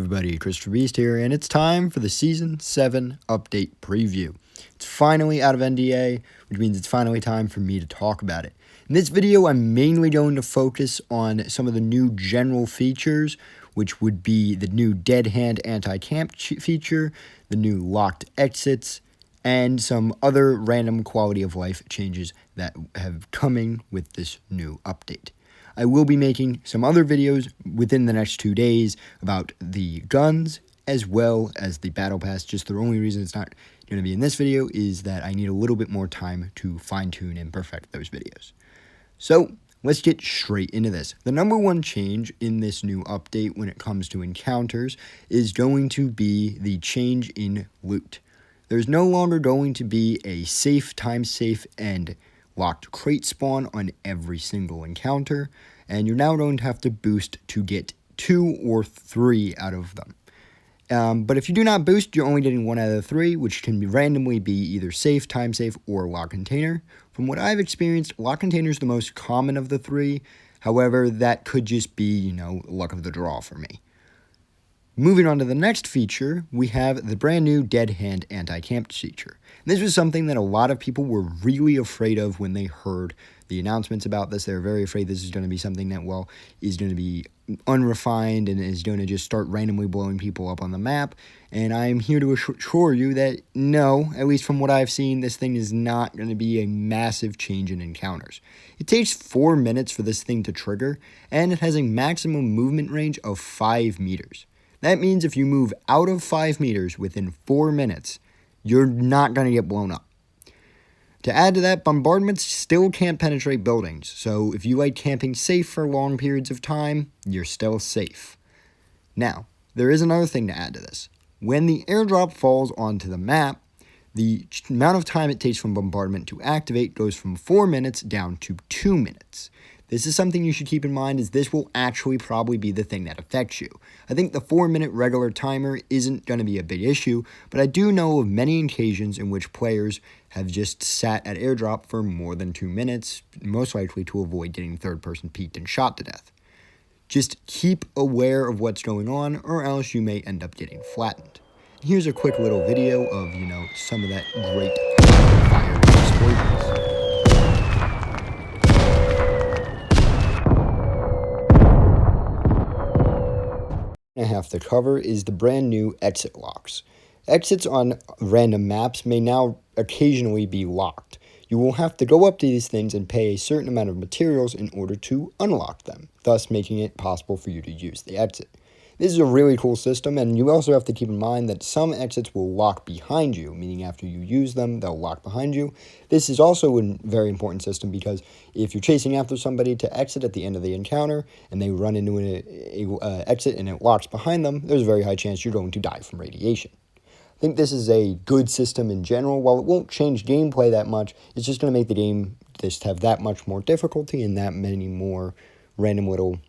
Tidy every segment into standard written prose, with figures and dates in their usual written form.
everybody, Christopher Beast here, and it's time for the Season 7 update preview. It's finally out of NDA, which means it's finally time for me to talk about it. In this video, I'm mainly going to focus on some of the new general features, which would be the new Dead Hand Anti-Camp feature, the new locked exits, and some other random quality of life changes that have coming with this new update. I will be making some other videos within the next 2 days about the guns as well as the battle pass. Just the only reason it's not going to be in this video is that I need a little bit more time to fine-tune and perfect those videos. So let's get straight into this. The number one change in this new update when it comes to encounters is going to be the change in loot. There's no longer going to be a safe, time safe, and locked crate spawn on every single encounter, and you're now going to have to boost to get 2 or 3 out of them. But if you do not boost, you're only getting 1 out of the 3, which can randomly be either safe, time safe, or lock container. From what I've experienced, lock container is the most common of the 3. However, that could just be, luck of the draw for me. Moving on to the next feature, we have the brand new Dead Hand Anti-Camp feature. This was something that a lot of people were really afraid of when they heard the announcements about this. They were very afraid this is going to be something that, is going to be unrefined and is going to just start randomly blowing people up on the map. And I'm here to assure you that no, at least from what I've seen, this thing is not going to be a massive change in encounters. It takes 4 minutes for this thing to trigger, and it has a maximum movement range of 5 meters. That means if you move out of 5 meters within 4 minutes, you're not going to get blown up. To add to that, bombardments still can't penetrate buildings, so if you like camping safe for long periods of time, you're still safe. Now, there is another thing to add to this. When the airdrop falls onto the map, the amount of time it takes from bombardment to activate goes from 4 minutes down to 2 minutes. This is something you should keep in mind, as this will actually probably be the thing that affects you. I think the 4-minute regular timer isn't going to be a big issue, but I do know of many occasions in which players have just sat at airdrop for more than 2 minutes, most likely to avoid getting third-person peeked and shot to death. Just keep aware of what's going on, or else you may end up getting flattened. Here's a quick little video of, some of that great fire explosions. I have to cover is the brand new exit locks. Exits on random maps may now occasionally be locked. You will have to go up to these things and pay a certain amount of materials in order to unlock them, thus making it possible for you to use the exit. This is a really cool system, and you also have to keep in mind that some exits will lock behind you, meaning after you use them, they'll lock behind you. This is also a very important system because if you're chasing after somebody to exit at the end of the encounter and they run into an exit and it locks behind them, there's a very high chance you're going to die from radiation. I think this is a good system in general. While it won't change gameplay that much, it's just going to make the game just have that much more difficulty and that many more random little,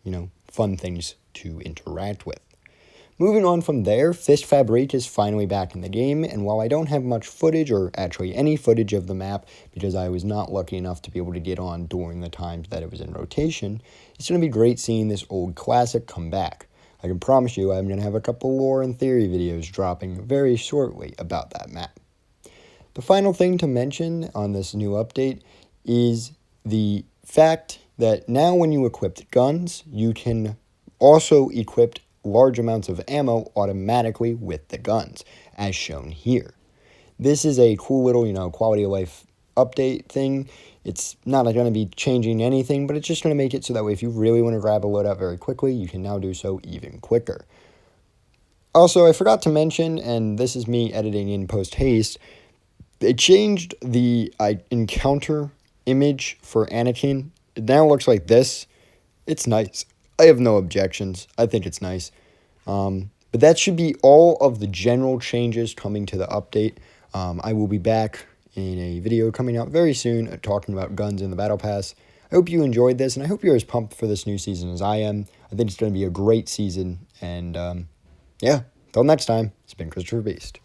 fun things to interact with. Moving on from there, Fist Fabrique is finally back in the game, and while I don't have much footage, or actually any footage of the map, because I was not lucky enough to be able to get on during the times that it was in rotation, it's going to be great seeing this old classic come back. I can promise you I'm going to have a couple lore and theory videos dropping very shortly about that map. The final thing to mention on this new update is the fact that now when you equip guns, you can also equip large amounts of ammo automatically with the guns, as shown here. This is a cool little, quality of life update thing. It's not going to be changing anything, but it's just going to make it so that way if you really want to grab a loadout very quickly, you can now do so even quicker. Also, I forgot to mention, and this is me editing in post-haste, they changed the encounter image for Anakin. It now looks like this. It's nice. I have no objections. I think it's nice. But that should be all of the general changes coming to the update. I will be back in a video coming out very soon talking about guns in the Battle Pass. I hope you enjoyed this, and I hope you're as pumped for this new season as I am. I think it's going to be a great season. And, yeah, until next time, it's been Christopher Beast.